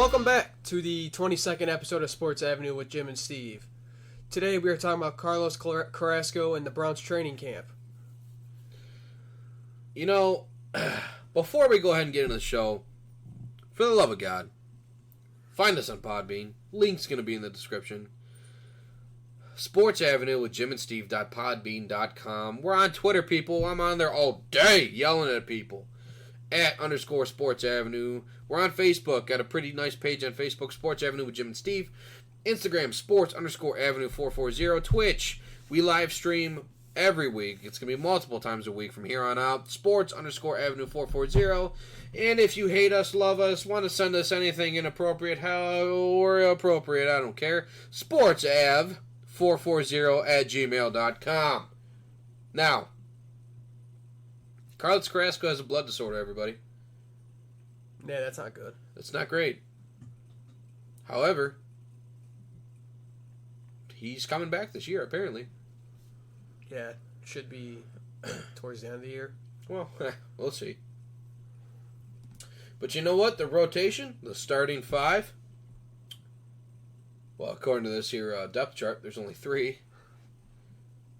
Welcome back to the 22nd episode of Sports Avenue with Jim and Steve. Today we are talking about Carlos Carrasco and the Browns training camp. You know, before we go ahead and get into the show, for the love of God, find us on Podbean. Link's going to be in the description. Sports Avenue with Jim and Steve.podbean.com. We're on Twitter, people. I'm on there all day yelling at people. @_Sports Avenue. We're on Facebook. Got a pretty nice page on Facebook, Sports Avenue with Jim and Steve. Instagram, Sports_Avenue 440. Twitch, we live stream every week. It's going to be multiple times a week from here on out. Sports_Avenue 440. And if you hate us, love us, want to send us anything inappropriate, how or appropriate, I don't care. SportsAv440@gmail.com. Now, Carlos Carrasco has a blood disorder, everybody. Yeah, that's not good. It's not great. However, he's coming back this year, apparently. Yeah, should be towards the end of the year. Well, we'll see. But you know what? The rotation, the starting five, well, according to this here depth chart, there's only 3.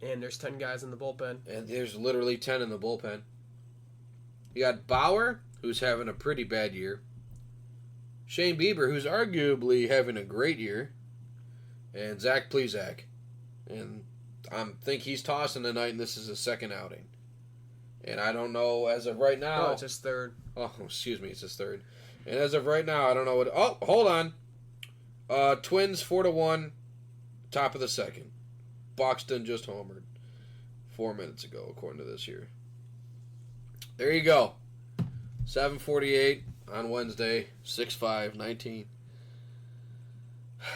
And there's 10 guys in the bullpen. And there's literally 10 in the bullpen. You got Bauer, who's having a pretty bad year. Shane Bieber, who's arguably having a great year. And Zach Plesac. And I think he's tossing tonight, and this is his second outing. And I don't know, as of right now... No, it's his third. Oh, excuse me, it's his third. And as of right now, I don't know what... Oh, hold on. Twins 4-1, top of the second. Buxton just homered 4 minutes ago, according to this here. There you go. 7:48 on Wednesday, 6-5-19.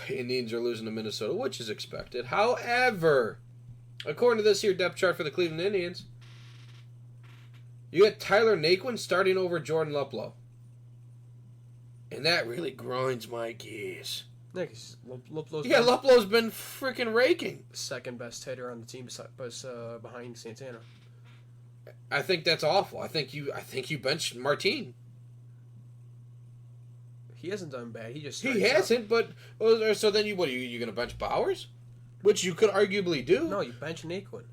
Indians are losing to Minnesota, which is expected. However, according to this here depth chart for the Cleveland Indians, you got Tyler Naquin starting over Jordan Luplow. And that really grinds my gears. Yeah, 'cause Luplow's been freaking raking. Second best hitter on the team behind Santana. I think that's awful. I think you benched Martin. He hasn't done bad. He hasn't. But so then you going to bench Bowers, which you could arguably do. No, you bench Naquin.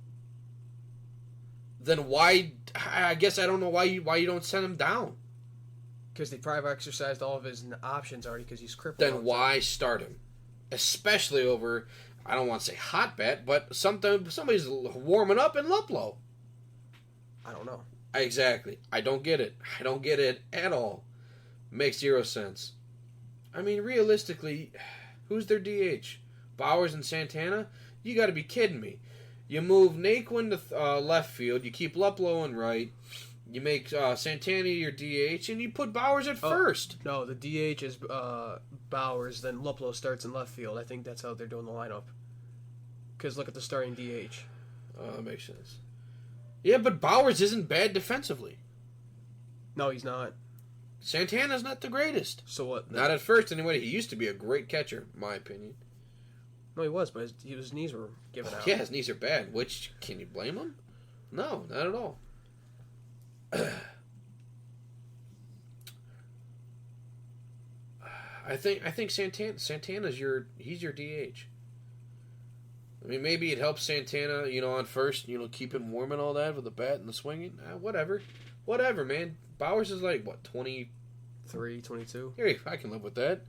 Then why? I guess I don't know why you don't send him down. Because they probably exercised all of his options already. Because he's crippled. Then why start him, especially over? I don't want to say hot bat, but somebody's warming up in Luplow. I don't know. Exactly. I don't get it. I don't get it at all. Makes 0 sense. I mean, realistically, who's their DH? Bowers and Santana? You got to be kidding me. You move Naquin to left field. You keep Luplow in right. You make Santana your DH, and you put Bowers at first. No, the DH is Bowers, then Luplow starts in left field. I think that's how they're doing the lineup. Because look at the starting DH. That makes sense. Yeah, but Bowers isn't bad defensively. No, he's not. Santana's not the greatest. So what? Not at first, anyway. He used to be a great catcher, in my opinion. No, he was, but his knees were giving out. Yeah, his knees are bad. Which, can you blame him? No, not at all. I think Santana's your DH. I mean, maybe it helps Santana, on first, keep him warm and all that with the bat and the swinging. Whatever, man. Bowers is like, what, 23, 22? Here, I can live with that.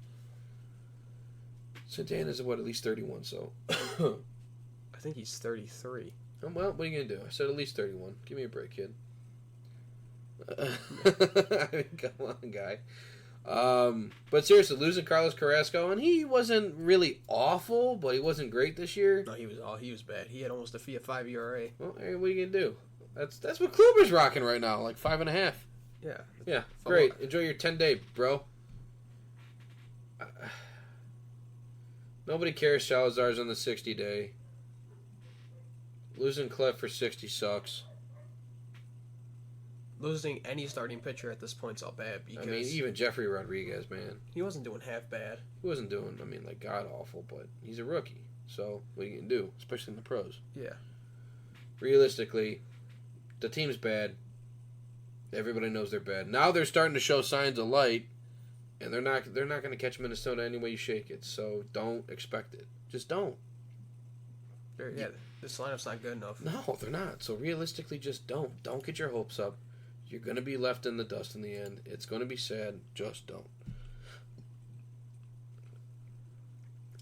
Santana's, at least 31, so. I think he's 33. Well, what are you going to do? I said at least 31. Give me a break, kid. I mean, come on, guy. But seriously, losing Carlos Carrasco, and he wasn't really awful, but he wasn't great this year. No, he was bad. He had almost a 5 ERA. Well, hey, what are you gonna do? That's what Kluber's rocking right now, like 5.5. Yeah, great. Enjoy your 10-day, bro. Nobody cares. Salazar's on the 60-day. Losing Clef for 60 sucks. Losing any starting pitcher at this point is all bad. Because I mean, even Jeffrey Rodriguez, man. He wasn't doing half bad. He wasn't doing, god-awful, but he's a rookie. So, what are you going to do? Especially in the pros. Yeah. Realistically, the team's bad. Everybody knows they're bad. Now they're starting to show signs of light. And they're not going to catch Minnesota any way you shake it. So don't expect it. Just don't. This lineup's not good enough. No, they're not. So realistically, just don't. Don't get your hopes up. You're going to be left in the dust in the end. It's going to be sad. Just don't.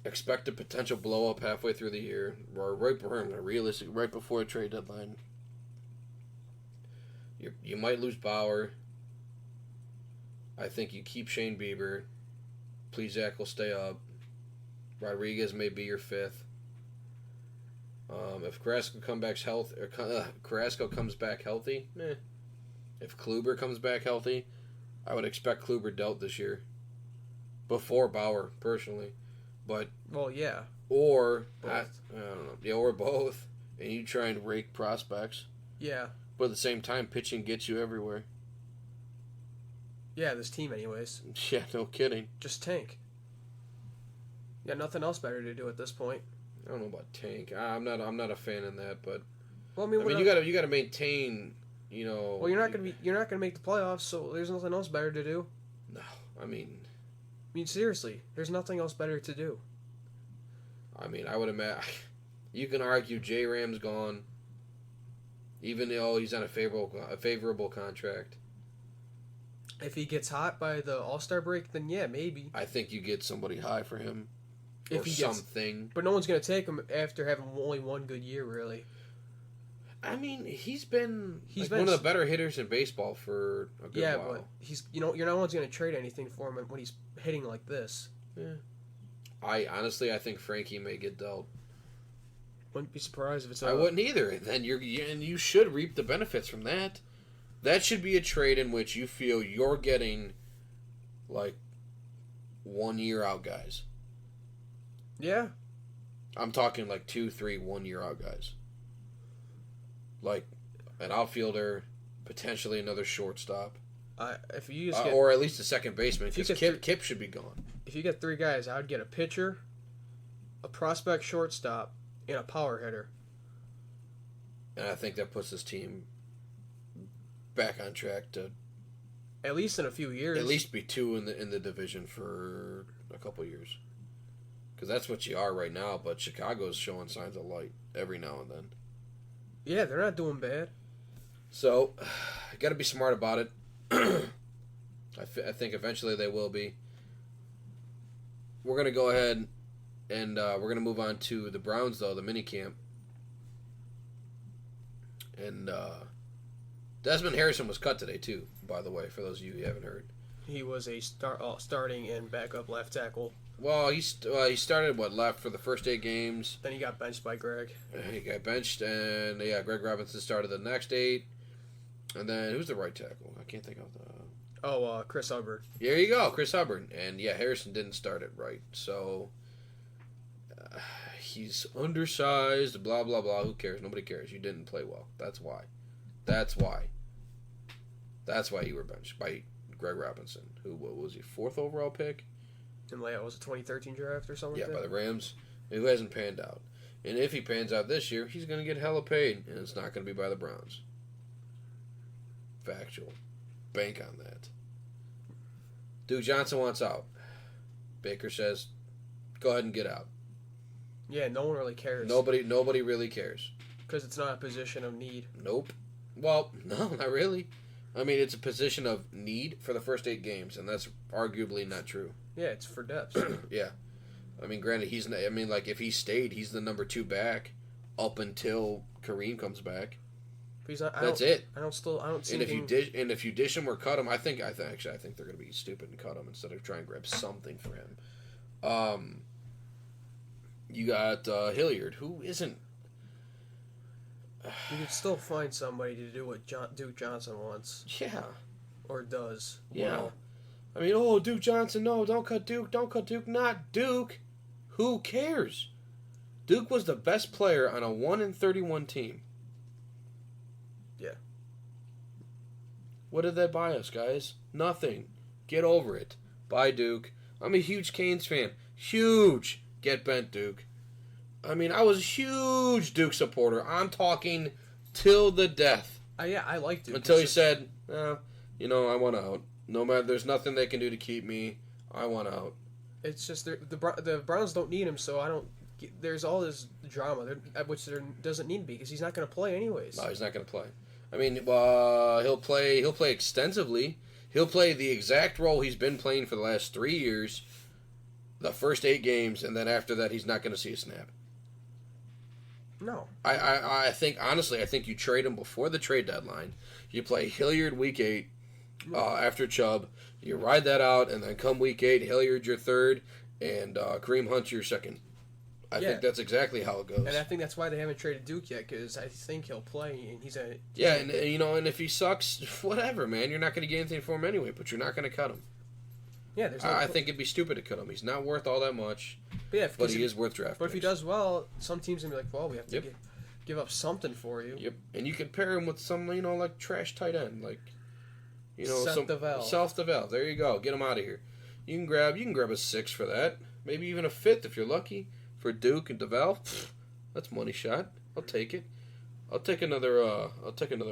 Expect a potential blow up halfway through the year, or right before a trade deadline. You might lose Bauer. I think you keep Shane Bieber. Plesac will stay up. Rodriguez may be your fifth. If Carrasco comes back healthy, If Kluber comes back healthy, I would expect Kluber dealt this year. Before Bauer, personally. But or both. I don't know. Yeah, or both. And you try and rake prospects. Yeah. But at the same time, pitching gets you everywhere. Yeah, this team anyways. Yeah, no kidding. Just tank. Yeah, nothing else better to do at this point. I don't know about tank. I'm not a fan in that, but well, you got to maintain, you know. Well, you're not gonna make the playoffs, so there's nothing else better to do. No, I mean seriously, there's nothing else better to do. I mean, I would imagine you can argue J Ram's gone, even though he's on a favorable contract. If he gets hot by the All-Star break, then yeah, maybe. I think you get somebody high for him. If he something. But no one's going to take him after having only one good year, really. I mean, he's been one of the better hitters in baseball for a good while. Yeah, but you're no one's going to trade anything for him when he's hitting like this. Yeah. I think Frankie may get dealt. Wouldn't be surprised if it's. I wouldn't either. Then you should reap the benefits from that. That should be a trade in which you feel you're getting, like, 1 year out guys. Yeah. I'm talking like 2, 3, 1 year out guys. Like an outfielder, potentially another shortstop. If you just or at least a second baseman, because Kip should be gone. If you get 3 guys, I would get a pitcher, a prospect shortstop, and a power hitter. And I think that puts this team back on track to at least in a few years. At least be 2 in the division for a couple years. Because that's what you are right now, but Chicago's showing signs of light every now and then. Yeah, they're not doing bad. So, you got to be smart about it. I think eventually they will be. We're going to go ahead and we're going to move on to the Browns, though, the minicamp. And Desmond Harrison was cut today, too, by the way, for those of you who haven't heard. He was a starting and backup left tackle. Well, he started, left for the first 8 games. Then he got benched by Greg. He got benched, and, Greg Robinson started the next 8. And then, who's the right tackle? I can't think of the... Chris Hubbard. There you go, Chris Hubbard. And, Harrison didn't start it right. So, he's undersized, blah, blah, blah. Who cares? Nobody cares. You didn't play well. That's why. That's why you were benched by Greg Robinson, who, what was he, 4th overall pick? And was a 2013 draft or something? Yeah, by the Rams, who hasn't panned out. And if he pans out this year, he's going to get hella paid, and it's not going to be by the Browns. Factual. Bank on that. Duke Johnson wants out. Baker says, go ahead and get out. Yeah, no one really cares. Nobody really cares. Because it's not a position of need. Nope. Well, no, not really. I mean, it's a position of need for the first 8 games, and that's arguably not true. Yeah, it's for depth. Yeah. I mean, granted, if he stayed, he's the number 2 back up until Kareem comes back. But he's not, that's it. I don't see. And if you dish him or cut him, I think they're going to be stupid and cut him instead of trying to grab something for him. You got Hilliard, who isn't. You can still find somebody to do what Duke Johnson wants. Yeah. Or does. Yeah. Well, I mean, Duke Johnson, no, don't cut Duke, not Duke. Who cares? Duke was the best player on a 1-31 team. Yeah. What did that buy us, guys? Nothing. Get over it. Bye, Duke. I'm a huge Canes fan. Huge. Get bent, Duke. I mean, I was a huge Duke supporter. I'm talking till the death. I like Duke. Until he said, I want out. No matter, there's nothing they can do to keep me. I want out. It's just the Browns don't need him, so I don't. There's all this drama, which there doesn't need to be because he's not going to play anyways. No, he's not going to play. I mean, he'll play extensively. He'll play the exact role he's been playing for the last 3 years, the first 8 games, and then after that, he's not going to see a snap. No. I think, honestly, I think you trade him before the trade deadline. You play Hilliard week 8 after Chubb. You ride that out, and then come week 8, Hilliard your third, and Kareem Hunt your second. I think that's exactly how it goes. And I think that's why they haven't traded Duke yet, because I think he'll play, and he's a... Yeah, and and if he sucks, whatever, man. You're not going to get anything for him anyway, but you're not going to cut him. Yeah, I think it'd be stupid to cut him. He's not worth all that much, but he is worth draft But if he does well, some teams are going to be like, well, we have to Yep. give up something for you. Yep, and you can pair him with some, like trash tight end, like, Seth DeVal. South DeVal. There you go. Get him out of here. You can grab a 6 for that. Maybe even a 5th if you're lucky. For Duke and DeVal, that's money shot. I'll take it. I'll take another.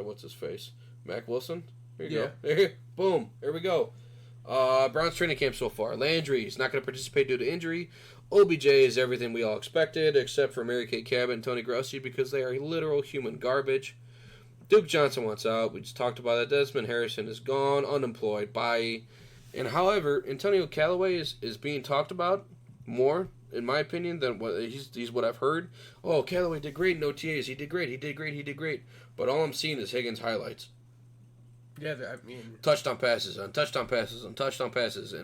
What's his face? Mac Wilson. Here you go. There. Boom. Here we go. Browns training camp so far. Landry is not going to participate due to injury. OBJ is everything we all expected, except for Mary Kay Cabot and Tony Grossi because they are literal human garbage. Duke Johnson wants out. We just talked about that. Desmond Harrison is gone, unemployed. Bye. And however, Antonio Callaway is being talked about more, in my opinion, than what he's what I've heard. Oh, Callaway did great in OTAs. He did great. But all I'm seeing is Higgins highlights. Yeah, I mean... Touchdown passes, and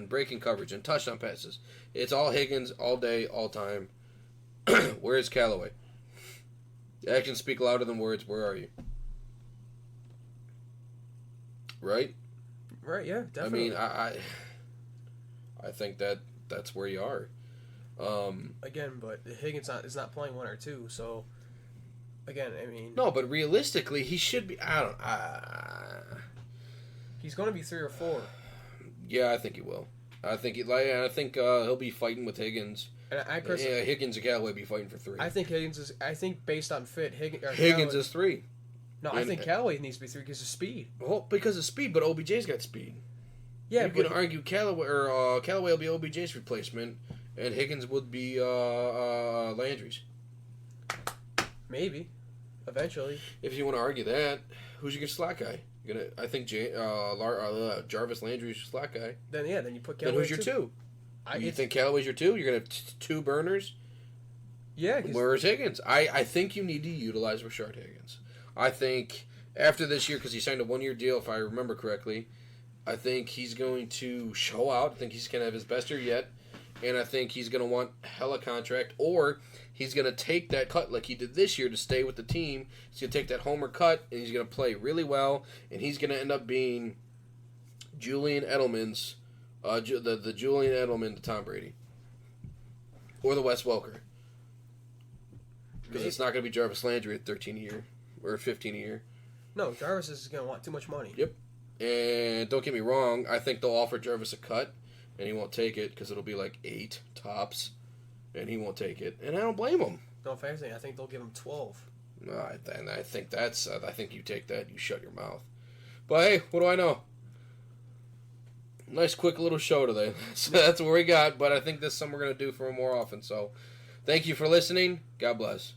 breaking coverage, and touchdown passes. It's all Higgins, all day, all time. Where is Callaway? Actions speak louder than words. Where are you? Right? Right, yeah, definitely. I mean, I think that's where you are. Again, but Higgins is not playing 1 or 2, so again, I mean, no, but realistically, he should be. He's going to be 3 or 4. Yeah, I think he will. I think he'll be fighting with Higgins. And I personally, Higgins and Callaway be fighting for 3. I think Higgins is. I think based on fit, Higgins is 3. No, I think Callaway needs to be 3 because of speed. Well, because of speed, but OBJ's got speed. Yeah, you can argue Callaway will be OBJ's replacement, and Higgins would be Landry's. Maybe, eventually. If you want to argue that, who's your slot guy? I think Jarvis Landry's your slot guy. Then you put Callaway. Then who's your 2? You think Callaway's your 2? You're gonna have 2 burners. Yeah. Where's Higgins? I think you need to utilize Rashard Higgins. I think after this year, because he signed a 1-year deal, if I remember correctly, I think he's going to show out. I think he's going to have his best year yet. And I think he's going to want hella contract, or he's going to take that cut like he did this year to stay with the team. He's going to take that homer cut, and he's going to play really well, and he's going to end up being Julian Edelman's, the Julian Edelman to Tom Brady. Or the Wes Welker. Because it's not going to be Jarvis Landry at 13 a year, or 15 a year. No, Jarvis is going to want too much money. Yep. And don't get me wrong, I think they'll offer Jarvis a cut, and he won't take it because it'll be like 8 tops, and he won't take it. And I don't blame him. No, if anything, I think they'll give him 12. No, I think I think you take that, you shut your mouth. But hey, what do I know? Nice quick little show today. So that's what we got, but I think this is something we're going to do for more often. So thank you for listening. God bless.